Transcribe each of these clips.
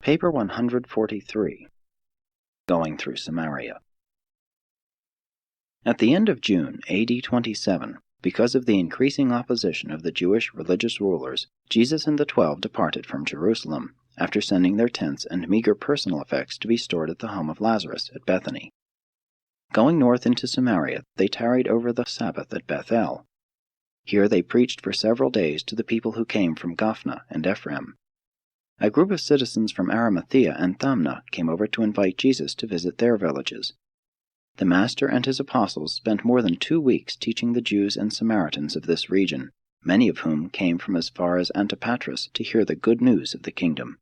Paper 143. Going through Samaria. At the end of June, AD 27, because of the increasing opposition of the Jewish religious rulers, Jesus and the 12 departed from Jerusalem, after sending their tents and meager personal effects to be stored at the home of Lazarus at Bethany. Going north into Samaria, they tarried over the Sabbath at Bethel. Here they preached for several days to the people who came from Gophna and Ephraim. A group of citizens from Arimathea and Thamna came over to invite Jesus to visit their villages. The Master and his apostles spent more than 2 weeks teaching the Jews and Samaritans of this region, many of whom came from as far as Antipatris to hear the good news of the kingdom.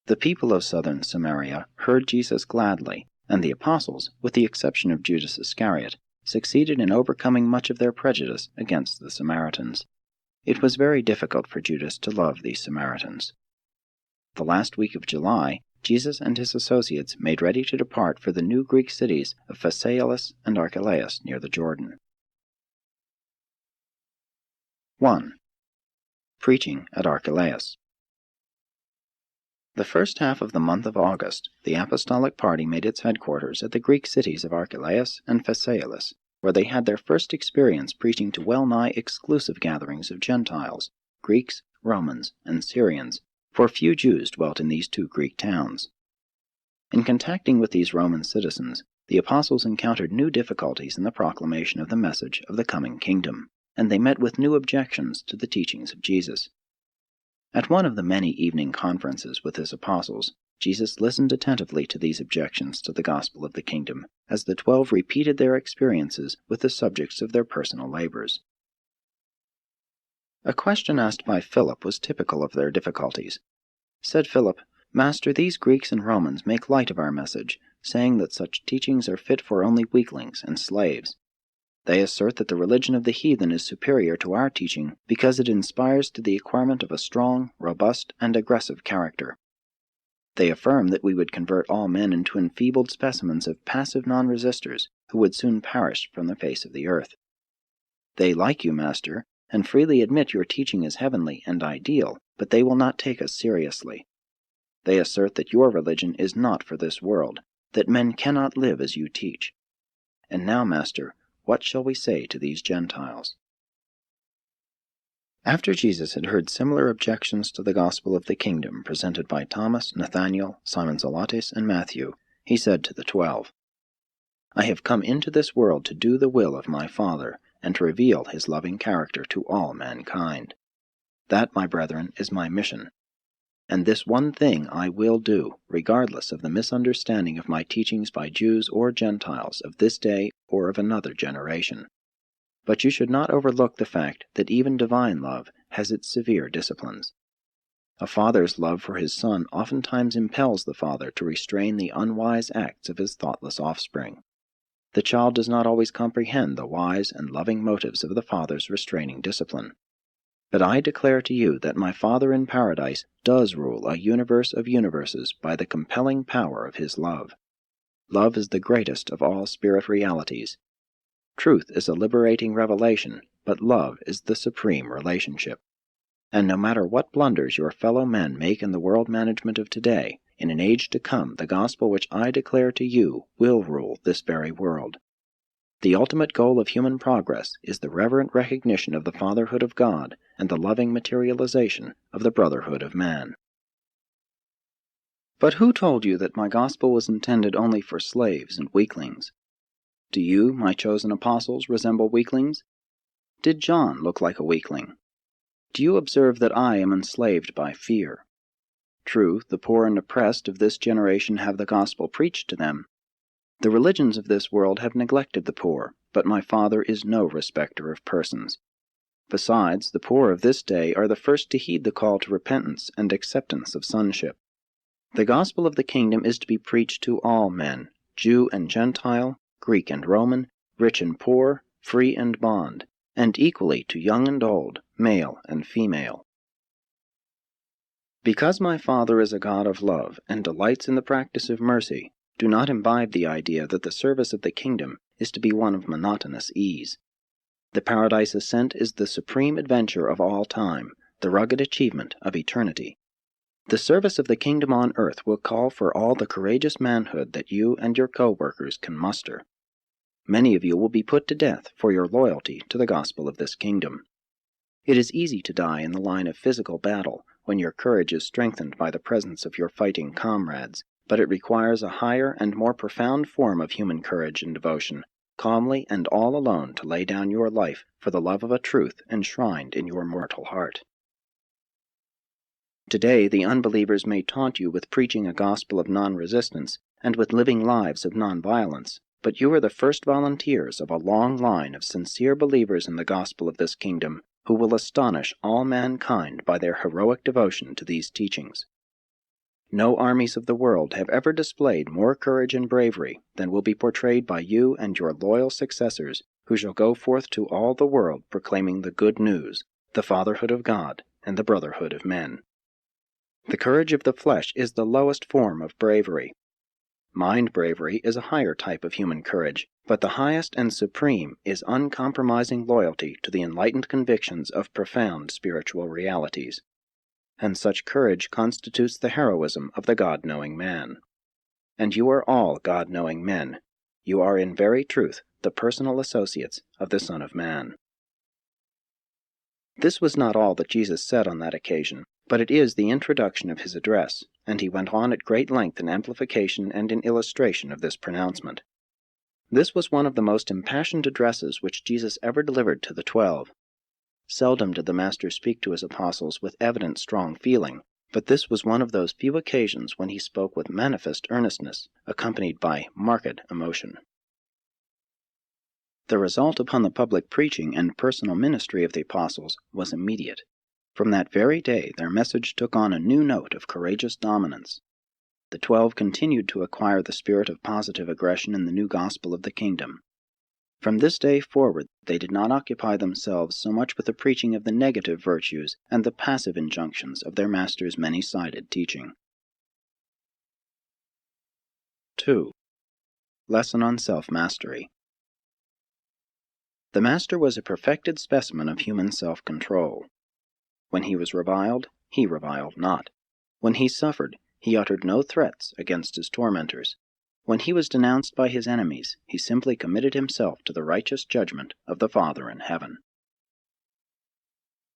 The people of southern Samaria heard Jesus gladly, and the apostles, with the exception of Judas Iscariot, succeeded in overcoming much of their prejudice against the Samaritans. It was very difficult for Judas to love these Samaritans. The last week of July, Jesus and his associates made ready to depart for the new Greek cities of Phasaelis and ARCHELAIS near the Jordan. 1. Preaching at ARCHELAIS. The first half of the month of August, the apostolic party made its headquarters at the Greek cities of ARCHELAIS and Phasaelis, where they had their first experience preaching to well-nigh exclusive gatherings of Gentiles, Greeks, Romans, and Syrians, for few Jews dwelt in these 2 Greek towns. In contacting with these Roman citizens, the apostles encountered new difficulties in the proclamation of the message of the coming kingdom, and they met with new objections to the teachings of Jesus. At one of the many evening conferences with his apostles, Jesus listened attentively to these objections to the gospel of the kingdom, as the 12 repeated their experiences with the subjects of their personal labors. A question asked by Philip was typical of their difficulties. Said Philip, "Master, these Greeks and Romans make light of our message, saying that such teachings are fit for only weaklings and slaves. They assert that the religion of the heathen is superior to our teaching because it inspires to the acquirement of a strong, robust, and aggressive character. They affirm that we would convert all men into enfeebled specimens of passive non-resistors who would soon perish from the face of the earth. They like you, Master, and freely admit your teaching is heavenly and ideal, but they will not take us seriously. They assert that your religion is not for this world, that men cannot live as you teach. And now, Master, what shall we say to these Gentiles?" After Jesus had heard similar objections to the gospel of the kingdom presented by Thomas, Nathanael, Simon Zelotes, and Matthew, he said to the 12, "I have come into this world to do the will of my Father, and to reveal his loving character to all mankind. That, my brethren, is my mission. And this one thing I will do, regardless of the misunderstanding of my teachings by Jews or Gentiles of this day or of another generation. But you should not overlook the fact that even divine love has its severe disciplines. A father's love for his son oftentimes impels the father to restrain the unwise acts of his thoughtless offspring. The child does not always comprehend the wise and loving motives of the father's restraining discipline. But I declare to you that my Father in paradise does rule a universe of universes by the compelling power of his love. Love is the greatest of all spirit realities. Truth is a liberating revelation, but love is the supreme relationship. And no matter what blunders your fellow men make in the world management of today, in an age to come the gospel which I declare to you will rule this very world. The ultimate goal of human progress is the reverent recognition of the fatherhood of God and the loving materialization of the brotherhood of man." But who told you that my gospel was intended only for slaves and weaklings? Do you, my chosen apostles, resemble weaklings? Did John look like a weakling? Do you observe that I am enslaved by fear? True, the poor and oppressed of this generation have the gospel preached to them. The religions of this world have neglected the poor, but my Father is no respecter of persons. Besides, the poor of this day are the first to heed the call to repentance and acceptance of sonship. The gospel of the kingdom is to be preached to all men, Jew and Gentile, Greek and Roman, rich and poor, free and bond, and equally to young and old, male and female. Because my Father is a God of love and delights in the practice of mercy, do not imbibe the idea that the service of the kingdom is to be one of monotonous ease. The paradise ascent is the supreme adventure of all time, the rugged achievement of eternity. The service of the kingdom on earth will call for all the courageous manhood that you and your co-workers can muster. Many of you will be put to death for your loyalty to the gospel of this kingdom. It is easy to die in the line of physical battle when your courage is strengthened by the presence of your fighting comrades, but it requires a higher and more profound form of human courage and devotion, calmly and all alone to lay down your life for the love of a truth enshrined in your mortal heart. Today, the unbelievers may taunt you with preaching a gospel of non-resistance and with living lives of non-violence, but you are the first volunteers of a long line of sincere believers in the gospel of this kingdom who will astonish all mankind by their heroic devotion to these teachings. No armies of the world have ever displayed more courage and bravery than will be portrayed by you and your loyal successors, who shall go forth to all the world proclaiming the good news, the fatherhood of God, and the brotherhood of men. The courage of the flesh is the lowest form of bravery. Mind bravery is a higher type of human courage, but the highest and supreme is uncompromising loyalty to the enlightened convictions of profound spiritual realities. And such courage constitutes the heroism of the God-knowing man. And you are all God-knowing men. You are in very truth the personal associates of the Son of Man. This was not all that Jesus said on that occasion, but it is the introduction of his address, and he went on at great length in amplification and in illustration of this pronouncement. This was one of the most impassioned addresses which Jesus ever delivered to the 12. Seldom did the Master speak to his apostles with evident strong feeling, but this was one of those few occasions when he spoke with manifest earnestness, accompanied by marked emotion. The result upon the public preaching and personal ministry of the apostles was immediate. From that very day their message took on a new note of courageous dominance. The 12 continued to acquire the spirit of positive aggression in the new gospel of the kingdom. From this day forward they did not occupy themselves so much with the preaching of the negative virtues and the passive injunctions of their Master's many-sided teaching. 2. Lesson on Self-Mastery. The Master was a perfected specimen of human self-control. When he was reviled, he reviled not. When he suffered, he uttered no threats against his tormentors. When he was denounced by his enemies, he simply committed himself to the righteous judgment of the Father in heaven.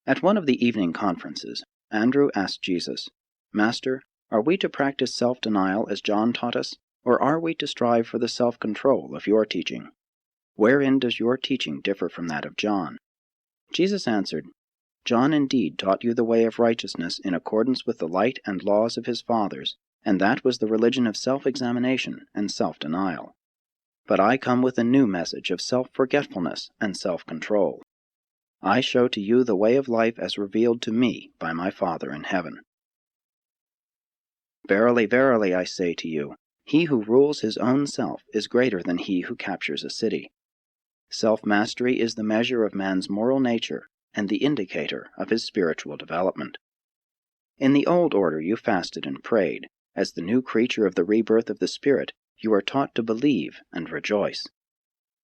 At one of the evening conferences, Andrew asked Jesus, "Master, are we to practice self-denial as John taught us, or are we to strive for the self-control of your teaching? Wherein does your teaching differ from that of John?" Jesus answered, "John indeed taught you the way of righteousness in accordance with the light and laws of his fathers, and that was the religion of self-examination and self-denial. But I come with a new message of self-forgetfulness and self-control. I show to you the way of life as revealed to me by my Father in heaven. Verily, verily, I say to you, he who rules his own self is greater than he who captures a city. Self-mastery is the measure of man's moral nature and the indicator of his spiritual development. In the old order you fasted and prayed. As the new creature of the rebirth of the Spirit, you are taught to believe and rejoice.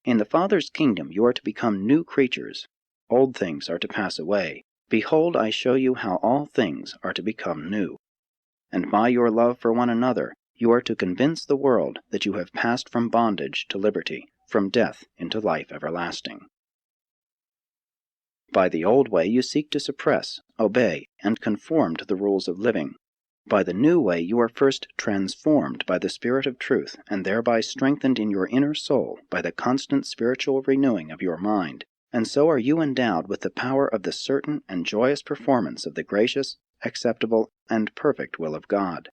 In the Father's kingdom you are to become new creatures. Old things are to pass away. Behold, I show you how all things are to become new. And by your love for one another, you are to convince the world that you have passed from bondage to liberty, from death into life everlasting. By the old way you seek to suppress, obey, and conform to the rules of living. By the new way you are first transformed by the Spirit of truth, and thereby strengthened in your inner soul by the constant spiritual renewing of your mind, and so are you endowed with the power of the certain and joyous performance of the gracious, acceptable, and perfect will of God.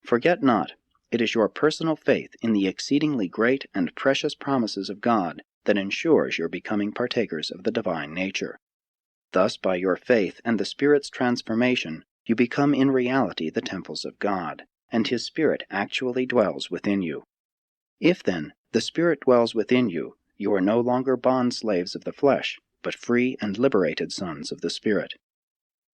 Forget not, it is your personal faith in the exceedingly great and precious promises of God that ensures your becoming partakers of the divine nature. Thus, by your faith and the Spirit's transformation, you become in reality the temples of God, and His Spirit actually dwells within you. If, then, the Spirit dwells within you, you are no longer bond-slaves of the flesh, but free and liberated sons of the Spirit.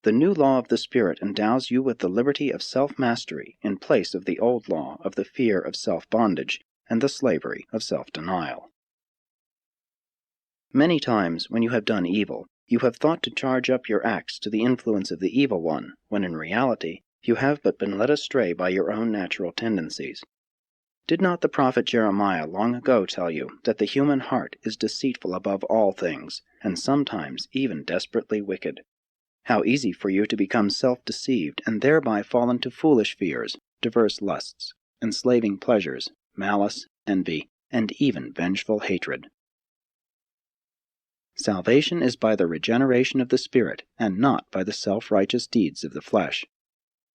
The new law of the Spirit endows you with the liberty of self-mastery in place of the old law of the fear of self-bondage and the slavery of self-denial. Many times, when you have done evil, you have thought to charge up your acts to the influence of the evil one, when in reality, You have but been led astray by your own natural tendencies. Did not the prophet Jeremiah long ago tell you that the human heart is deceitful above all things, and sometimes even desperately wicked? How easy for you to become self-deceived, and thereby fall into foolish fears, diverse lusts, enslaving pleasures, malice, envy, and even vengeful hatred. Salvation is by the regeneration of the Spirit, and not by the self-righteous deeds of the flesh.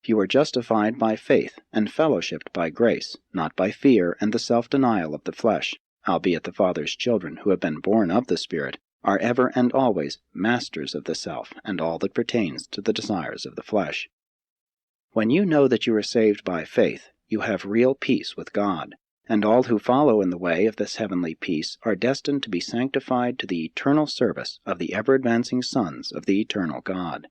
You are justified by faith, and fellowshipped by grace, not by fear and the self-denial of the flesh, albeit the Father's children who have been born of the Spirit are ever and always masters of the self and all that pertains to the desires of the flesh. When you know that you are saved by faith, you have real peace with God, and all who follow in the way of this heavenly peace are destined to be sanctified to the eternal service of the ever-advancing sons of the eternal God.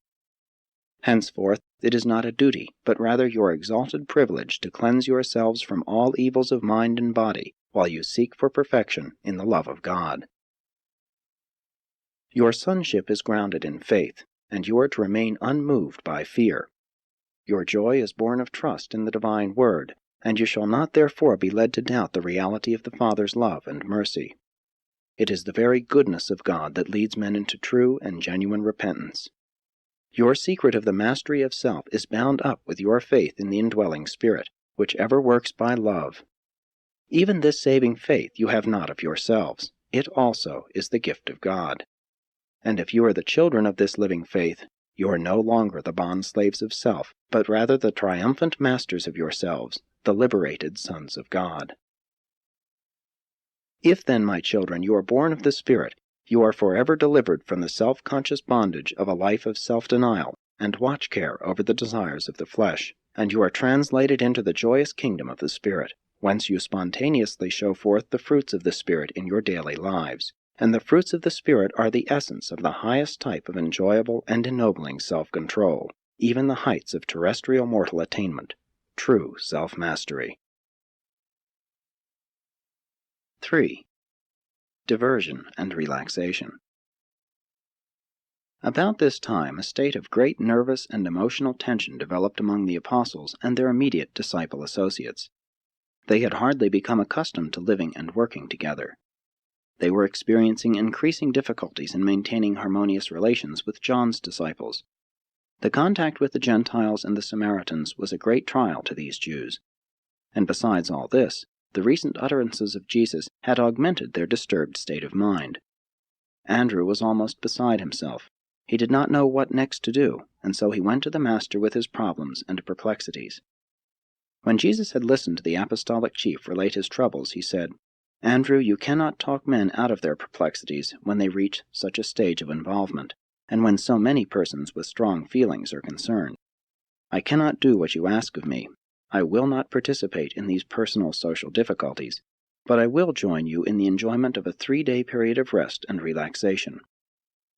Henceforth, it is not a duty, but rather your exalted privilege to cleanse yourselves from all evils of mind and body, while you seek for perfection in the love of God. Your sonship is grounded in faith, and you are to remain unmoved by fear. Your joy is born of trust in the divine word, and you shall not therefore be led to doubt the reality of the Father's love and mercy. It is the very goodness of God that leads men into true and genuine repentance. Your secret of the mastery of self is bound up with your faith in the indwelling Spirit, which ever works by love. Even this saving faith you have not of yourselves. It also is the gift of God. And if you are the children of this living faith, you are no longer the bondslaves of self, but rather the triumphant masters of yourselves, the liberated sons of God. If then, my children, you are born of the Spirit, you are forever delivered from the self-conscious bondage of a life of self-denial and watch-care over the desires of the flesh, and you are translated into the joyous kingdom of the Spirit, whence you spontaneously show forth the fruits of the Spirit in your daily lives. And the fruits of the Spirit are the essence of the highest type of enjoyable and ennobling self-control, even the heights of terrestrial mortal attainment, true self-mastery. 3. Diversion and relaxation. About this time, a state of great nervous and emotional tension developed among the apostles and their immediate disciple associates. They had hardly become accustomed to living and working together. They were experiencing increasing difficulties in maintaining harmonious relations with John's disciples. The contact with the Gentiles and the Samaritans was a great trial to these Jews. And besides all this, the recent utterances of Jesus had augmented their disturbed state of mind. Andrew was almost beside himself. He did not know what next to do, and so he went to the Master with his problems and perplexities. When Jesus had listened to the apostolic chief relate his troubles, he said, "Andrew, you cannot talk men out of their perplexities when they reach such a stage of involvement, and when so many persons with strong feelings are concerned. I cannot do what you ask of me. I will not participate in these personal social difficulties, but I will join you in the enjoyment of a 3-day period of rest and relaxation.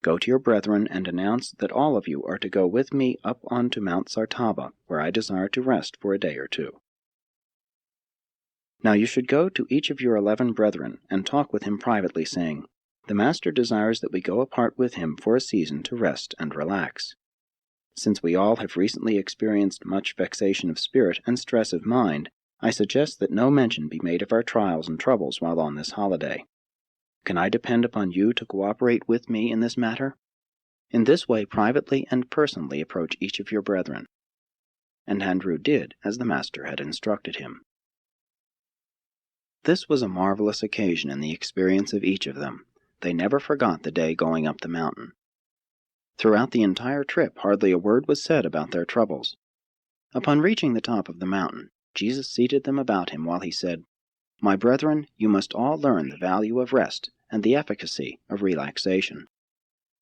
Go to your brethren and announce that all of you are to go with me up on to Mount Sartava, where I desire to rest for a day or 2. Now you should go to each of your 11 brethren, and talk with him privately, saying, 'The Master desires that we go apart with him for a season to rest and relax.' Since we all have recently experienced much vexation of spirit and stress of mind, I suggest that no mention be made of our trials and troubles while on this holiday. Can I depend upon you to cooperate with me in this matter? In this way privately and personally approach each of your brethren." And Andrew did as the Master had instructed him. This was a marvelous occasion in the experience of each of them. They never forgot the day going up the mountain. Throughout the entire trip, hardly a word was said about their troubles. Upon reaching the top of the mountain, Jesus seated them about him while he said, "My brethren, you must all learn the value of rest and the efficacy of relaxation.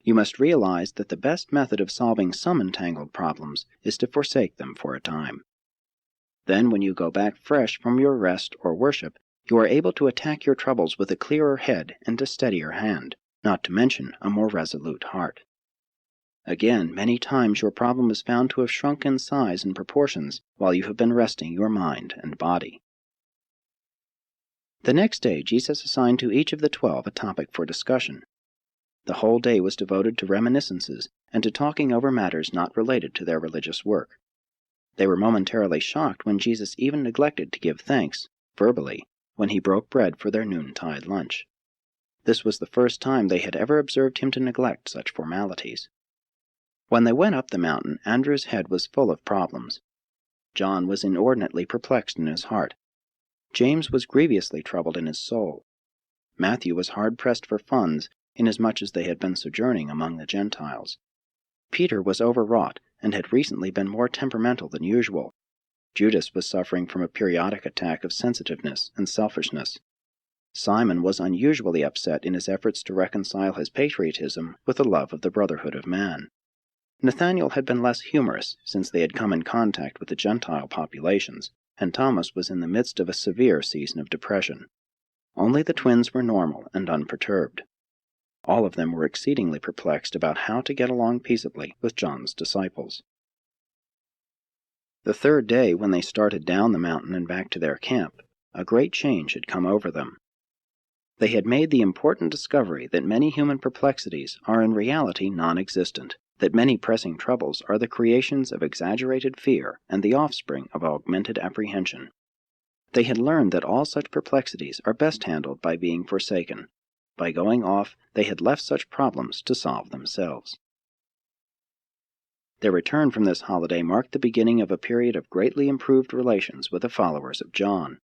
You must realize that the best method of solving some entangled problems is to forsake them for a time. Then, when you go back fresh from your rest or worship, you are able to attack your troubles with a clearer head and a steadier hand, not to mention a more resolute heart. Again, many times your problem is found to have shrunk in size and proportions while you have been resting your mind and body." The next day, Jesus assigned to each of the 12 a topic for discussion. The whole day was devoted to reminiscences and to talking over matters not related to their religious work. They were momentarily shocked when Jesus even neglected to give thanks, verbally, when he broke bread for their noontide lunch. This was the first time they had ever observed him to neglect such formalities. When they went up the mountain, Andrew's head was full of problems. John was inordinately perplexed in his heart. James was grievously troubled in his soul. Matthew was hard-pressed for funds, inasmuch as they had been sojourning among the Gentiles. Peter was overwrought, and had recently been more temperamental than usual. Judas was suffering from a periodic attack of sensitiveness and selfishness. Simon was unusually upset in his efforts to reconcile his patriotism with the love of the brotherhood of man. Nathanael had been less humorous since they had come in contact with the Gentile populations, and Thomas was in the midst of a severe season of depression. Only the twins were normal and unperturbed. All of them were exceedingly perplexed about how to get along peaceably with John's disciples. The third day, when they started down the mountain and back to their camp, a great change had come over them. They had made the important discovery that many human perplexities are in reality non-existent, that many pressing troubles are the creations of exaggerated fear and the offspring of augmented apprehension. They had learned that all such perplexities are best handled by being forsaken. By going off, they had left such problems to solve themselves. Their return from this holiday marked the beginning of a period of greatly improved relations with the followers of John.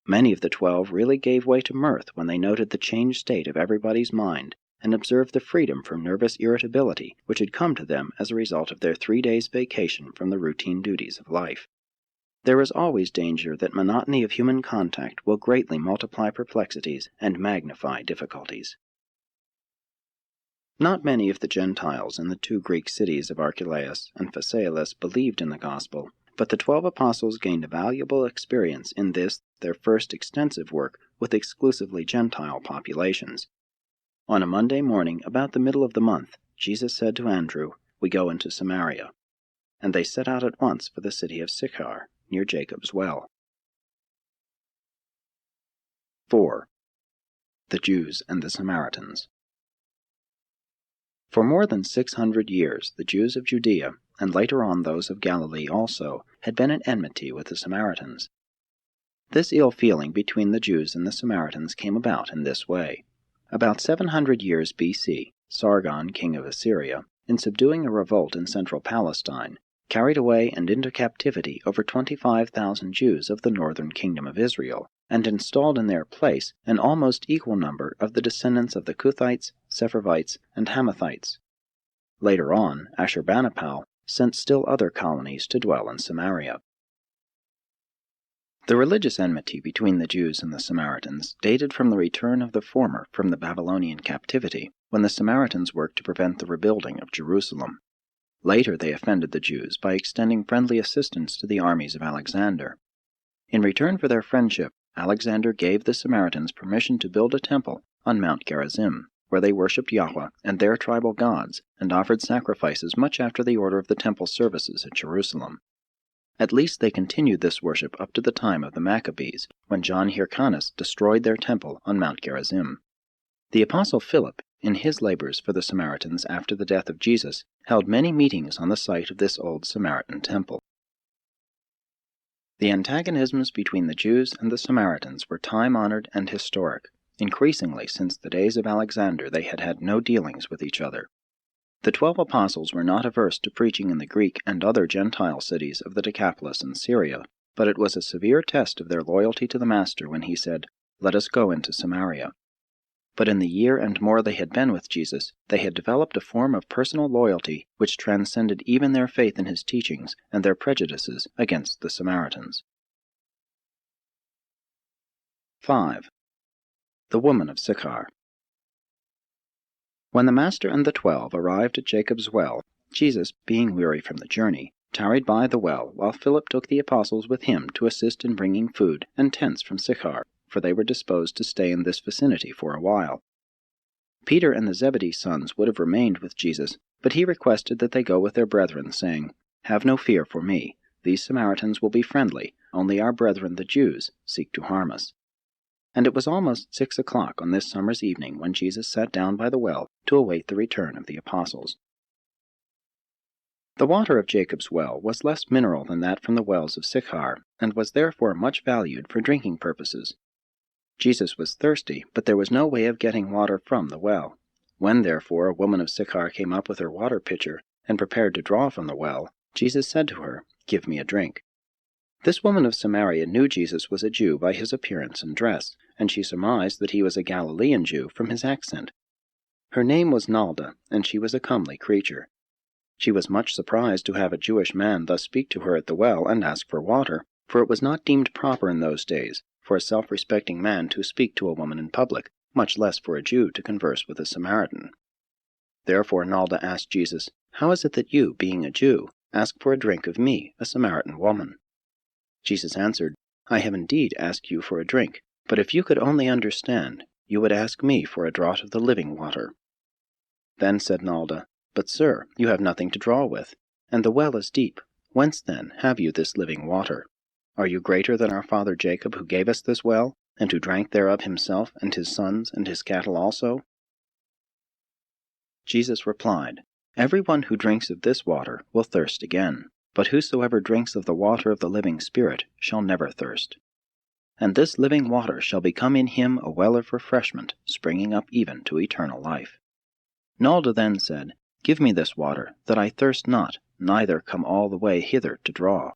Many of the 12 really gave way to mirth when they noted the changed state of everybody's mind and observed the freedom from nervous irritability which had come to them as a result of their 3 days' vacation from the routine duties of life. There is always danger that monotony of human contact will greatly multiply perplexities and magnify difficulties. Not many of the Gentiles in the 2 Greek cities of ARCHELAIS and Phasaelis believed in the gospel, but the 12 apostles gained a valuable experience in this, their first extensive work with exclusively Gentile populations. On a Monday morning, about the middle of the month, Jesus said to Andrew, "We go into Samaria." And they set out at once for the city of SYCHAR, near Jacob's well. 4. The Jews and the Samaritans. For more than 600 years, the Jews of Judea, and later on those of Galilee also, had been at enmity with the Samaritans. This ill feeling between the Jews and the Samaritans came about in this way. About 700 years B.C., Sargon, king of Assyria, in subduing a revolt in central Palestine, carried away and into captivity over 25,000 Jews of the northern kingdom of Israel, and installed in their place an almost equal number of the descendants of the Cuthites, Sepharvites, and Hamathites. Later on, Ashurbanipal sent still other colonies to dwell in Samaria. The religious enmity between the Jews and the Samaritans dated from the return of the former from the Babylonian captivity, when the Samaritans worked to prevent the rebuilding of Jerusalem. Later they offended the Jews by extending friendly assistance to the armies of Alexander. In return for their friendship, Alexander gave the Samaritans permission to build a temple on Mount Gerizim, where they worshipped Yahweh and their tribal gods, and offered sacrifices much after the order of the temple services at Jerusalem. At least they continued this worship up to the time of the Maccabees, when John Hyrcanus destroyed their temple on Mount Gerizim. The Apostle Philip, in his labors for the Samaritans after the death of Jesus, held many meetings on the site of this old Samaritan temple. The antagonisms between the Jews and the Samaritans were time-honored and historic. Increasingly, since the days of Alexander, they had had no dealings with each other. The 12 apostles were not averse to preaching in the Greek and other Gentile cities of the Decapolis and Syria, but it was a severe test of their loyalty to the Master when he said, "Let us go into Samaria." But in the year and more they had been with Jesus, they had developed a form of personal loyalty which transcended even their faith in his teachings and their prejudices against the Samaritans. 5. The woman of Sychar. When the Master and the 12 arrived at Jacob's well, Jesus, being weary from the journey, tarried by the well while Philip took the apostles with him to assist in bringing food and tents from Sychar, for they were disposed to stay in this vicinity for a while. Peter and the Zebedee sons would have remained with Jesus, but he requested that they go with their brethren, saying, "Have no fear for me. These Samaritans will be friendly, only our brethren the Jews seek to harm us." And it was almost 6 o'clock on this summer's evening when Jesus sat down by the well to await the return of the apostles. The water of Jacob's well was less mineral than that from the wells of SYCHAR, and was therefore much valued for drinking purposes. Jesus was thirsty, but there was no way of getting water from the well. When, therefore, a woman of SYCHAR came up with her water pitcher and prepared to draw from the well, Jesus said to her, "Give me a drink." This woman of Samaria knew Jesus was a Jew by his appearance and dress, and she surmised that he was a Galilean Jew from his accent. Her name was Nalda, and she was a comely creature. She was much surprised to have a Jewish man thus speak to her at the well and ask for water, for it was not deemed proper in those days for a self-respecting man to speak to a woman in public, much less for a Jew to converse with a Samaritan. Therefore Nalda asked Jesus, "How is it that you, being a Jew, ask for a drink of me, a Samaritan woman?" Jesus answered, "I have indeed asked you for a drink, but if you could only understand, you would ask me for a draught of the living water." Then said Nalda, "But, sir, you have nothing to draw with, and the well is deep. Whence, then, have you this living water? Are you greater than our father Jacob, who gave us this well, and who drank thereof himself, and his sons, and his cattle also?" Jesus replied, "Every one who drinks of this water will thirst again, but whosoever drinks of the water of the living Spirit shall never thirst. And this living water shall become in him a well of refreshment, springing up even to eternal life." Nalda then said, "Give me this water, that I thirst not, neither come all the way hither to draw."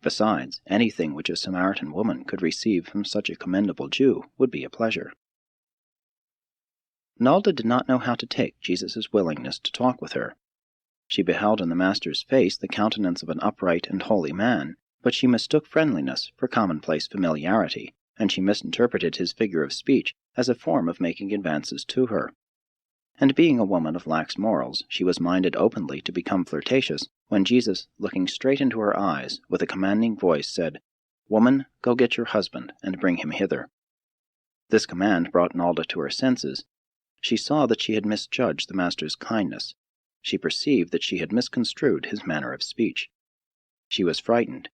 Besides, anything which a Samaritan woman could receive from such a commendable Jew would be a pleasure. Nalda did not know how to take Jesus' willingness to talk with her. She beheld in the Master's face the countenance of an upright and holy man, but she mistook friendliness for commonplace familiarity, and she misinterpreted his figure of speech as a form of making advances to her. And being a woman of lax morals, she was minded openly to become flirtatious, when Jesus, looking straight into her eyes, with a commanding voice, said, "Woman, go get your husband, and bring him hither." This command brought Nalda to her senses. She saw that she had misjudged the Master's kindness. She perceived that she had misconstrued his manner of speech. She was frightened.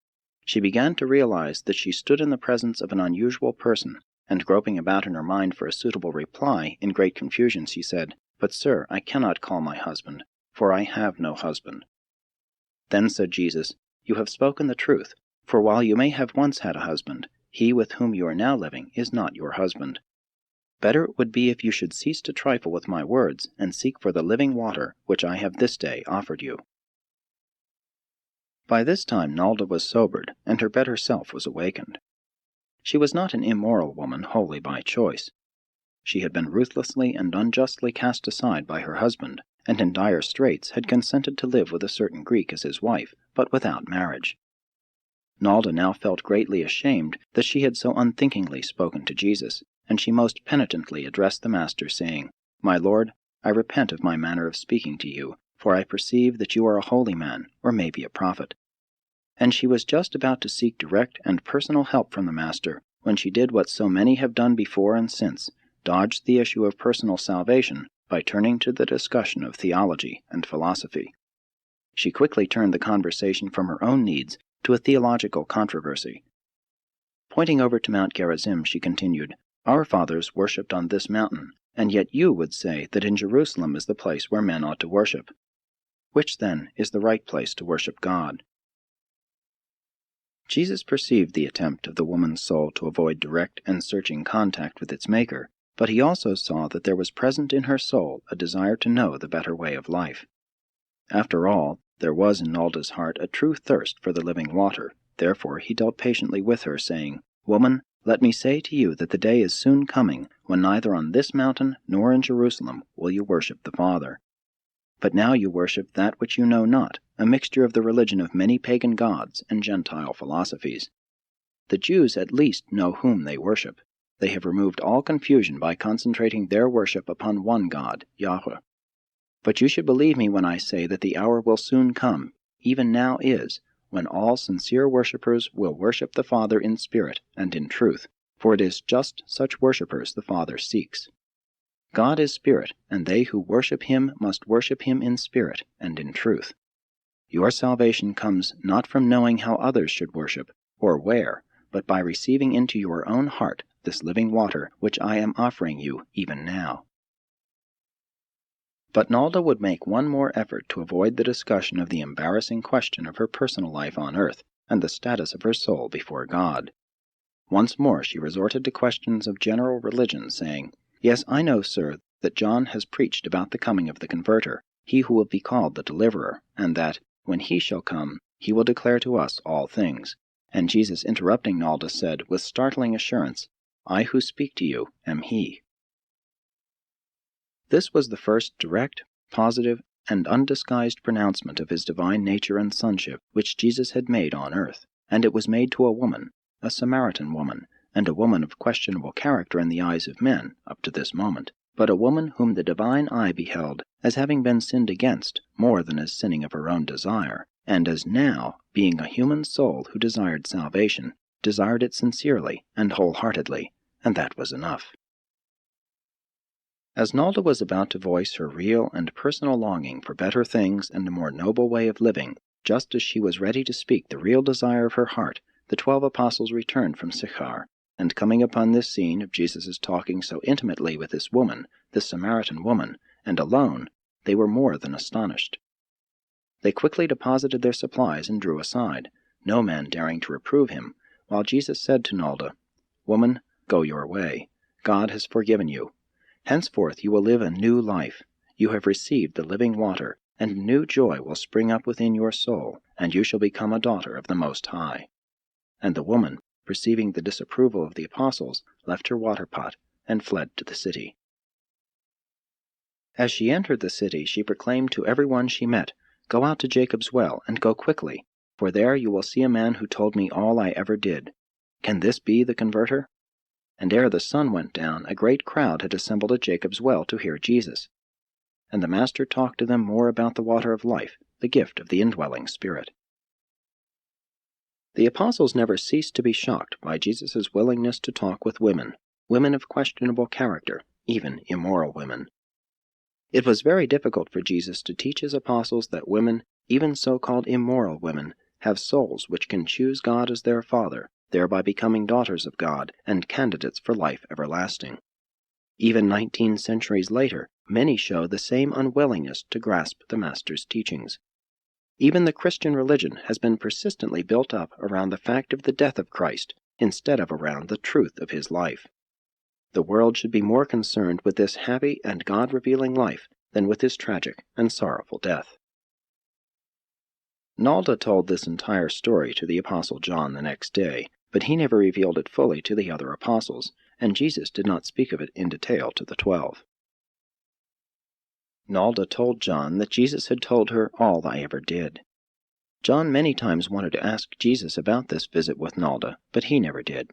She began to realize that she stood in the presence of an unusual person, and groping about in her mind for a suitable reply, in great confusion she said, "But, sir, I cannot call my husband, for I have no husband." Then said Jesus, "You have spoken the truth, for while you may have once had a husband, he with whom you are now living is not your husband. Better it would be if you should cease to trifle with my words, and seek for the living water which I have this day offered you." By this time Nalda was sobered, and her better self was awakened. She was not an immoral woman wholly by choice. She had been ruthlessly and unjustly cast aside by her husband, and in dire straits had consented to live with a certain Greek as his wife, but without marriage. Nalda now felt greatly ashamed that she had so unthinkingly spoken to Jesus, and she most penitently addressed the Master, saying, "My Lord, I repent of my manner of speaking to you, for I perceive that you are a holy man, or maybe a prophet." And she was just about to seek direct and personal help from the Master, when she did what so many have done before and since, dodged the issue of personal salvation by turning to the discussion of theology and philosophy. She quickly turned the conversation from her own needs to a theological controversy. Pointing over to Mount Gerizim, she continued, "Our fathers worshipped on this mountain, and yet you would say that in Jerusalem is the place where men ought to worship. Which, then, is the right place to worship God?" Jesus perceived the attempt of the woman's soul to avoid direct and searching contact with its Maker, but he also saw that there was present in her soul a desire to know the better way of life. After all, there was in Nalda's heart a true thirst for the living water. Therefore he dealt patiently with her, saying, "Woman, let me say to you that the day is soon coming when neither on this mountain nor in Jerusalem will you worship the Father. But now you worship that which you know not, a mixture of the religion of many pagan gods and Gentile philosophies. The Jews at least know whom they worship. They have removed all confusion by concentrating their worship upon one God, Yahweh. But you should believe me when I say that the hour will soon come, even now is, when all sincere worshippers will worship the Father in spirit and in truth, for it is just such worshippers the Father seeks. God is spirit, and they who worship him must worship him in spirit and in truth. Your salvation comes not from knowing how others should worship, or where, but by receiving into your own heart this living water which I am offering you even now." But Nalda would make one more effort to avoid the discussion of the embarrassing question of her personal life on earth and the status of her soul before God. Once more she resorted to questions of general religion, saying, "Yes, I know, sir, that John has preached about the coming of the Converter, he who will be called the Deliverer, and that, when he shall come, he will declare to us all things." And Jesus, interrupting Nalda, said with startling assurance, "I who speak to you am he." This was the first direct, positive, and undisguised pronouncement of his divine nature and sonship which Jesus had made on earth, and it was made to a woman, a Samaritan woman, and a woman of questionable character in the eyes of men up to this moment, but a woman whom the divine eye beheld as having been sinned against more than as sinning of her own desire, and as now, being a human soul who desired salvation, desired it sincerely and wholeheartedly, and that was enough. As Nalda was about to voice her real and personal longing for better things and a more noble way of living, just as she was ready to speak the real desire of her heart, the 12 apostles returned from SYCHAR, and coming upon this scene of Jesus' talking so intimately with this woman, this Samaritan woman, and alone, they were more than astonished. They quickly deposited their supplies and drew aside, no man daring to reprove him, while Jesus said to Nalda, "Woman, go your way. God has forgiven you. Henceforth you will live a new life. You have received the living water, and new joy will spring up within your soul, and you shall become a daughter of the Most High." And the woman, perceiving the disapproval of the apostles, left her water pot and fled to the city. As she entered the city, she proclaimed to every one she met, "Go out to Jacob's well, and go quickly, for there you will see a man who told me all I ever did. Can this be the Converter?" And ere the sun went down, a great crowd had assembled at Jacob's well to hear Jesus. And the Master talked to them more about the water of life, the gift of the indwelling Spirit. The apostles never ceased to be shocked by Jesus' willingness to talk with women, women of questionable character, even immoral women. It was very difficult for Jesus to teach his apostles that women, even so-called immoral women, have souls which can choose God as their Father, thereby becoming daughters of God and candidates for life everlasting. Even 19 centuries later, many show the same unwillingness to grasp the Master's teachings. Even the Christian religion has been persistently built up around the fact of the death of Christ, instead of around the truth of his life. The world should be more concerned with this happy and God-revealing life than with his tragic and sorrowful death. Nalda told this entire story to the Apostle John the next day, but he never revealed it fully to the other apostles, and Jesus did not speak of it in detail to the 12. Nalda told John that Jesus had told her all I ever did. John many times wanted to ask Jesus about this visit with Nalda, but he never did.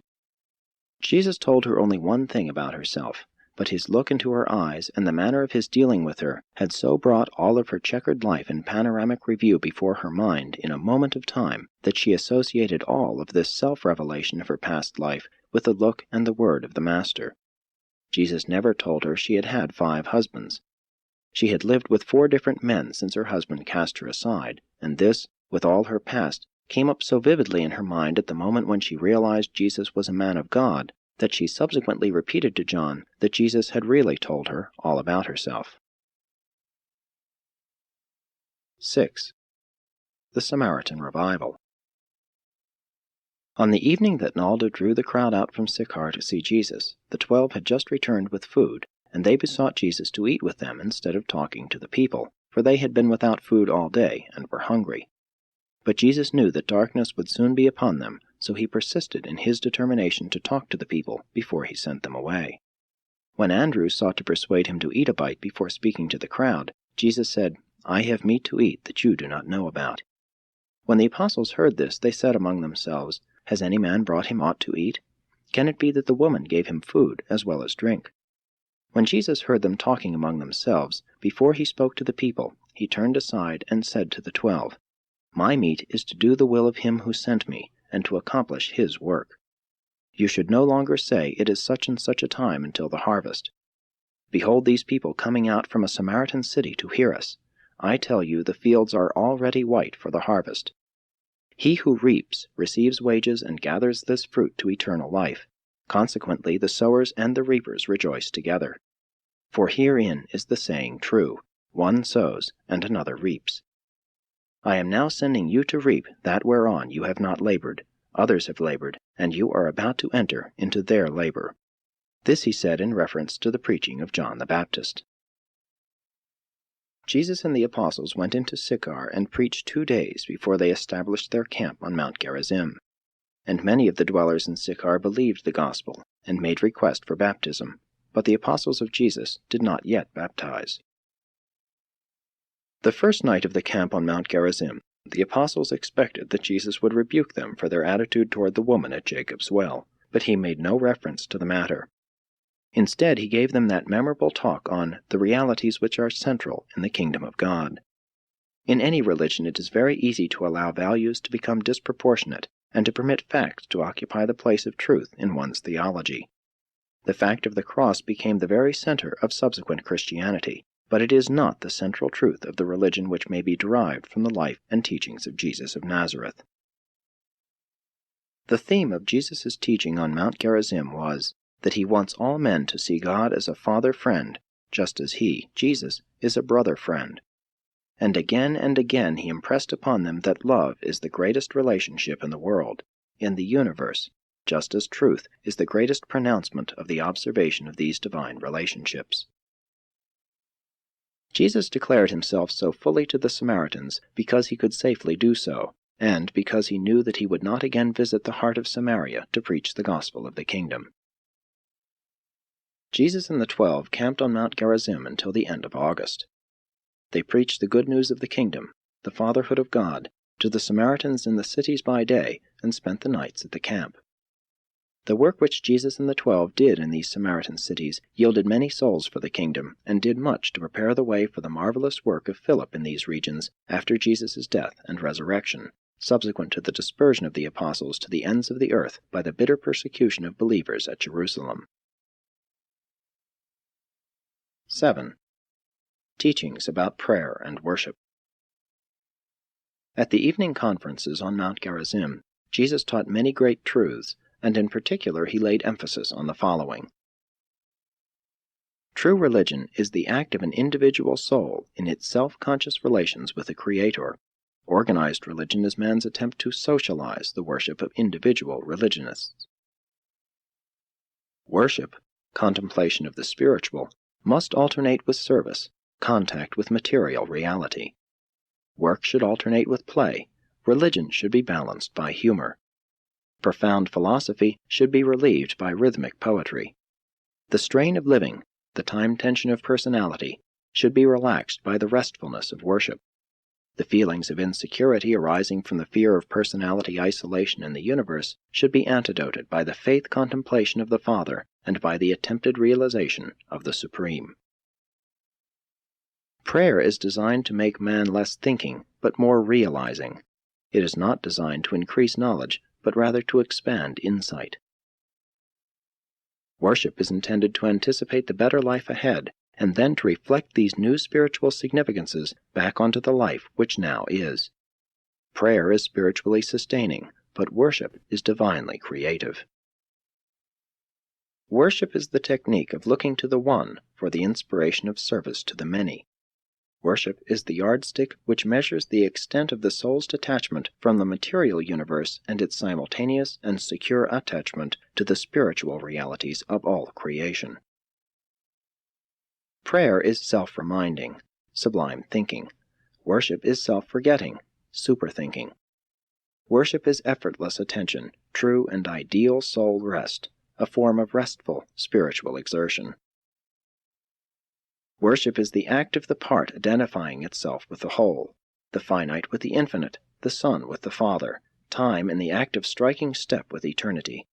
Jesus told her only one thing about herself, but his look into her eyes and the manner of his dealing with her had so brought all of her checkered life in panoramic review before her mind in a moment of time that she associated all of this self-revelation of her past life with the look and the word of the Master. Jesus never told her she had had 5 husbands. She had lived with 4 different men since her husband cast her aside, and this, with all her past, came up so vividly in her mind at the moment when she realized Jesus was a man of God, that she subsequently repeated to John that Jesus had really told her all about herself. 6. The Samaritan Revival. On the evening that Nalda drew the crowd out from SYCHAR to see Jesus, the 12 had just returned with food, and they besought Jesus to eat with them instead of talking to the people, for they had been without food all day and were hungry. But Jesus knew that darkness would soon be upon them, so he persisted in his determination to talk to the people before he sent them away. When Andrew sought to persuade him to eat a bite before speaking to the crowd, Jesus said, "I have meat to eat that you do not know about." When the apostles heard this, they said among themselves, "Has any man brought him aught to eat? Can it be that the woman gave him food as well as drink?" When Jesus heard them talking among themselves, before he spoke to the people, he turned aside and said to the 12, "My meat is to do the will of him who sent me, and to accomplish his work. You should no longer say, 'It is such and such a time until the harvest.' Behold these people coming out from a Samaritan city to hear us. I tell you, the fields are already white for the harvest. He who reaps receives wages and gathers this fruit to eternal life. Consequently, the sowers and the reapers rejoice together. For herein is the saying true, One sows, and another reaps. I am now sending you to reap that whereon you have not labored. Others have labored, and you are about to enter into their labor. This he said in reference to the preaching of John the Baptist. Jesus and the apostles went into SYCHAR and preached 2 days before they established their camp on Mount Gerizim. And many of the dwellers in SYCHAR believed the gospel and made request for baptism, but the apostles of Jesus did not yet baptize. The first night of the camp on Mount Gerizim, the apostles expected that Jesus would rebuke them for their attitude toward the woman at Jacob's well, but he made no reference to the matter. Instead, he gave them that memorable talk on the realities which are central in the kingdom of God. In any religion, it is very easy to allow values to become disproportionate and to permit facts to occupy the place of truth in one's theology. The fact of the cross became the very center of subsequent Christianity, but it is not the central truth of the religion which may be derived from the life and teachings of Jesus of Nazareth. The theme of Jesus' teaching on Mount Gerizim was that he wants all men to see God as a father friend, just as he, Jesus, is a brother friend. And again he impressed upon them that love is the greatest relationship in the world, in the universe, just as truth is the greatest pronouncement of the observation of these divine relationships. Jesus declared himself so fully to the Samaritans because he could safely do so, and because he knew that he would not again visit the heart of Samaria to preach the gospel of the kingdom. Jesus and the 12 camped on Mount Gerizim until the end of August. They preached the good news of the kingdom, the fatherhood of God, to the Samaritans in the cities by day, and spent the nights at the camp. The work which Jesus and the 12 did in these Samaritan cities yielded many souls for the kingdom, and did much to prepare the way for the marvelous work of Philip in these regions after Jesus' death and resurrection, subsequent to the dispersion of the apostles to the ends of the earth by the bitter persecution of believers at Jerusalem. 7. Teachings about prayer and worship. At the evening conferences on Mount Gerizim, Jesus taught many great truths, and in particular he laid emphasis on the following. True religion is the act of an individual soul in its self-conscious relations with the Creator. Organized religion is man's attempt to socialize the worship of individual religionists. Worship, contemplation of the spiritual, must alternate with service, contact with material reality. Work should alternate with play. Religion should be balanced by humor. Profound philosophy should be relieved by rhythmic poetry. The strain of living, the time tension of personality, should be relaxed by the restfulness of worship. The feelings of insecurity arising from the fear of personality isolation in the universe should be antidoted by the faith contemplation of the Father and by the attempted realization of the Supreme. Prayer is designed to make man less thinking, but more realizing. It is not designed to increase knowledge, but rather to expand insight. Worship is intended to anticipate the better life ahead, and then to reflect these new spiritual significances back onto the life which now is. Prayer is spiritually sustaining, but worship is divinely creative. Worship is the technique of looking to the One for the inspiration of service to the many. Worship is the yardstick which measures the extent of the soul's detachment from the material universe and its simultaneous and secure attachment to the spiritual realities of all creation. Prayer is self-reminding, sublime thinking. Worship is self-forgetting, super-thinking. Worship is effortless attention, true and ideal soul rest, a form of restful spiritual exertion. Worship is the act of the part identifying itself with the whole, the finite with the infinite, the Son with the Father, time in the act of striking step with eternity.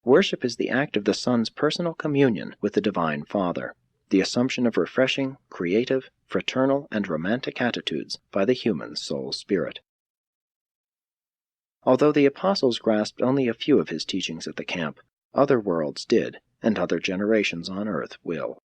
Worship is the act of the Son's personal communion with the Divine Father, the assumption of refreshing, creative, fraternal, and romantic attitudes by the human soul-spirit. Although the apostles grasped only a few of his teachings at the camp, other worlds did, and other generations on earth will.